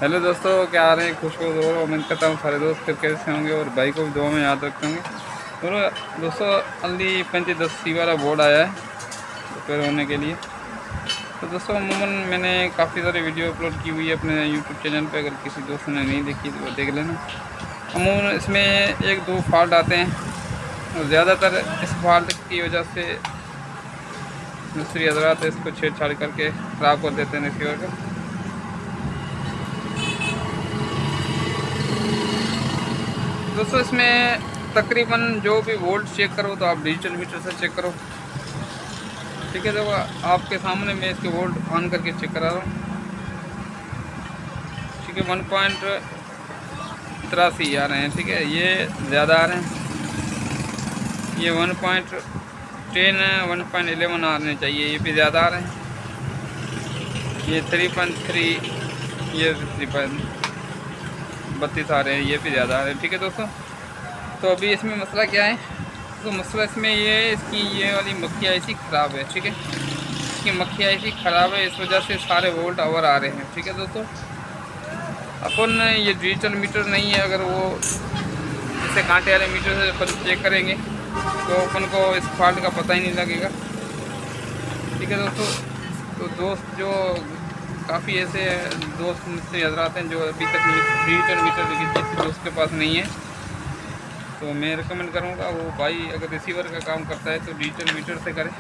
Hello दोस्तों, क्या आ रहे हैं? खुश हो और उम्मीद करता हूँ सारे दोस्त फिर कैसे होंगे और भाई को भी दुआ में याद रखते होंगे। और दोस्तों, अली 3510C वाला बोर्ड आया है रिपेयर होने के लिए। तो दोस्तों, अमूमन मैंने काफ़ी सारी वीडियो अपलोड की हुई है अपने यूट्यूब चैनल पे। अगर किसी दोस्त ने नहीं देखी तो वो देख लेना। अमूमन इसमें एक दो फॉल्ट आते हैं और ज़्यादातर इस फॉल्ट की वजह से मिस्त्री हजरात इसको छेड़छाड़ करके ख़राब कर देते हैं रिसीवर को। दोस्तों, इसमें तकरीबन जो भी वोल्ट चेक करो तो आप डिजिटल मीटर से चेक करो। ठीक है, देखो आपके सामने मैं इसके वोल्ट ऑन करके चेक करा रहा हूँ। ठीक है, 1.83 आ रहे हैं। ठीक है, ये ज़्यादा आ रहे हैं। ये 1.10 1.11 आने चाहिए, ये भी ज़्यादा आ रहे हैं। ये 3.3 ये 3.32 आ रहे हैं, ये भी ज़्यादा आ रहे हैं। ठीक है दोस्तों, तो अभी इसमें मसला क्या है? तो मसला इसमें ये है, इसकी ये वाली मक्खियाँ ऐसी ख़राब है। ठीक है, इसकी मक्खियाँ ऐसी ख़राब है, इस वजह से सारे वोल्ट ओवर आ रहे हैं। ठीक है दोस्तों, अपन ये डिजिटल मीटर नहीं है, अगर वो जैसे कांटे वाले मीटर से अपन चेक करेंगे तो अपन को इस फॉल्ट का पता ही नहीं लगेगा। ठीक है दोस्तों, तो दोस्त जो काफ़ी ऐसे दोस्त मुझसे हजरात हैं जो अभी तक डिजिटल मीटर किसी दोस्त के पास नहीं है, तो मैं रिकमेंड करूँगा वो भाई अगर रिसीवर का काम करता है तो डिजिटल मीटर से करें।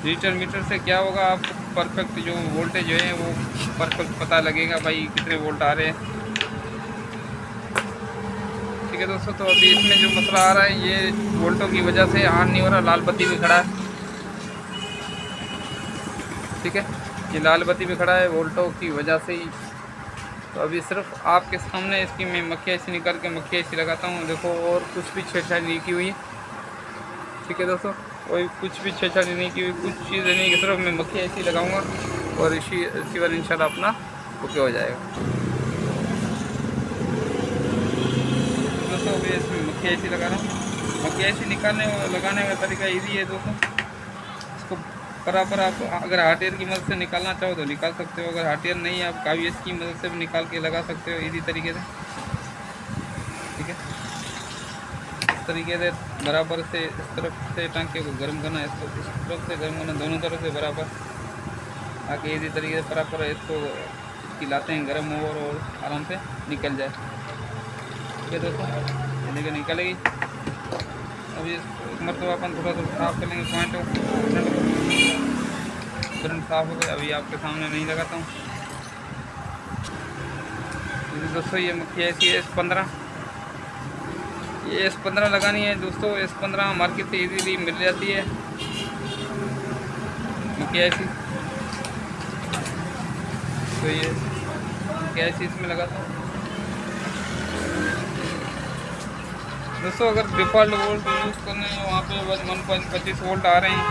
डिजिटल मीटर से क्या होगा, आपको परफेक्ट जो वोल्टेज है वो परफेक्ट पता लगेगा भाई कितने वोल्ट आ रहे हैं। ठीक है दोस्तों, तो अभी इसमें जो मसला आ रहा है ये वोल्टों की वजह से ऑन नहीं हो रहा, लाल बत्ती भी खड़ा है। ठीक है, ये लाल बत्ती भी खड़ा है वोल्टों की वजह से ही। तो अभी सिर्फ आपके सामने इसकी मैं मक्खियाँ ऐसी निकाल के मक्खियाँ ऐसी लगाता हूँ, देखो, और कुछ भी छेड़छाड़ नहीं की हुई है। ठीक है दोस्तों, कोई कुछ भी छेड़छाड़ नहीं की हुई, कुछ चीज़ें नहीं की, सिर्फ मैं मक्खियाँ ऐसी लगाऊंगा और रिसीवर इंशाल्लाह अपना ओके हो जाएगा। दोस्तों, अभी इसमें मक्खियाँ ऐसी लगा रहा हूँ। मक्खियाँ ऐसी लगाने का तरीका ईजी है दोस्तों। इसको बराबर आप अगर हार्डवेयर की मदद से निकालना चाहो तो निकाल सकते हो, अगर हार्डवेयर नहीं है आप कावीएस की मदद से भी निकाल के लगा सकते हो इसी तरीके से। ठीक है, इस तरीके से बराबर से इस तरफ से टांके को गर्म करना, इसको इस तरफ से गर्म करना, दोनों तरफ से बराबर आके इसी तरीके से बराबर इसको खिलाते हैं गर्म हो और आराम से निकल जाए। ठीक है दोस्तों, ये निकलेगी। अभी मतलब अपन थोड़ा सा साफ कर लेंगे पॉइंट तुरंत साफ हो गया। अभी आपके सामने नहीं लगाता हूँ। दोस्तों, ये मक्खी ऐसी है S15, ये S15 लगानी है दोस्तों। S15 मार्केट से इजीली मिल जाती है मक्खी ऐसी। तो ये मक्खी ऐसी इसमें लगाता हूँ दोस्तों। अगर डिफ़ॉल्ट वोल्ट यूज़ करने हैं वहाँ पे बस 1.25 वोल्ट आ रहे हैं।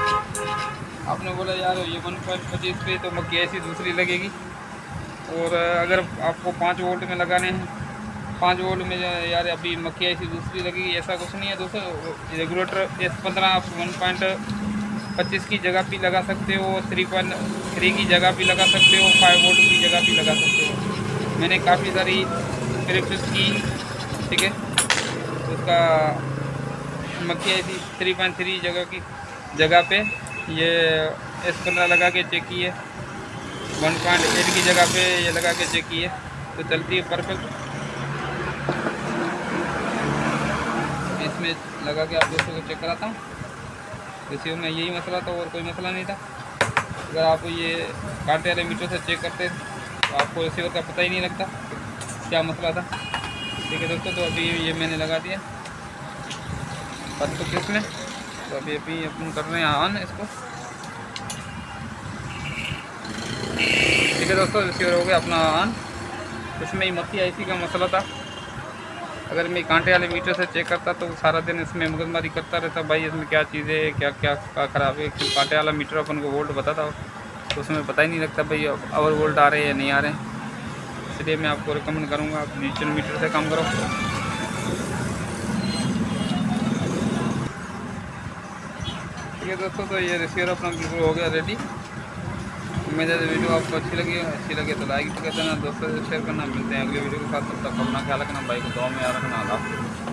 आपने बोला यार ये 1.25 पे तो मक्खी ऐसी दूसरी लगेगी, और अगर आपको 5 वोल्ट में लगाने हैं 5 वोल्ट में यार अभी मक्खी ऐसी दूसरी लगेगी, ऐसा कुछ नहीं है दोस्तों। रेगुलेटर S15 आप 1.25 की जगह भी लगा सकते हो, 3.3 की जगह भी लगा सकते हो, 5 वोल्ट की जगह भी लगा सकते हो। मैंने काफ़ी सारी प्रैक्टिस की। ठीक है, उसका मक्खी ऐसी 3.3 जगह पे ये S15 लगा के चेक किए, 1.8 की जगह पे ये लगा के चेक किए तो चलती है परफेक्ट। इसमें लगा के आप दोस्तों को चेक कराता हूँ। रिसीवर में यही मसला था और कोई मसला नहीं था। अगर आप ये कांटे वाले मीटर से चेक करते तो आपको रिसीवर का पता ही नहीं लगता क्या मसला था। ठीक है दोस्तों, तो अभी ये मैंने लगा दिया परफेक्ट इसमें। तो अभी अपन कर रहे हैं ऑन इसको। ठीक है दोस्तों, रिसीवर हो गया अपना ऑन। इसमें ही मक्खी ऐसी का मसला था। अगर मैं कांटे वाले मीटर से चेक करता तो सारा दिन इसमें मगजमारी करता रहता भाई इसमें क्या चीज़ें क्या क्या ख़राब है। क्योंकि कांटे वाला मीटर अपन को वोल्ट बताता तो उसमें पता ही नहीं लगता भाई ओवर वोल्ट आ रहे हैं या नहीं आ रहे हैं। इसलिए मैं आपको रिकमेंड करूँगा आप डिजिटल मीटर से काम करो। ठीक है दोस्तों, तो ये रिसीवर अपना बिल्कुल हो गया रेडी। उम्मीद है वीडियो आपको अच्छी लगे तो लाइक कर देना, दोस्तों से शेयर करना। मिलते हैं अगली वीडियो के साथ, तब तक अपना ख्याल रखना, भाई को दुआ में याद रखना। अल्लाह हाफ़िज़।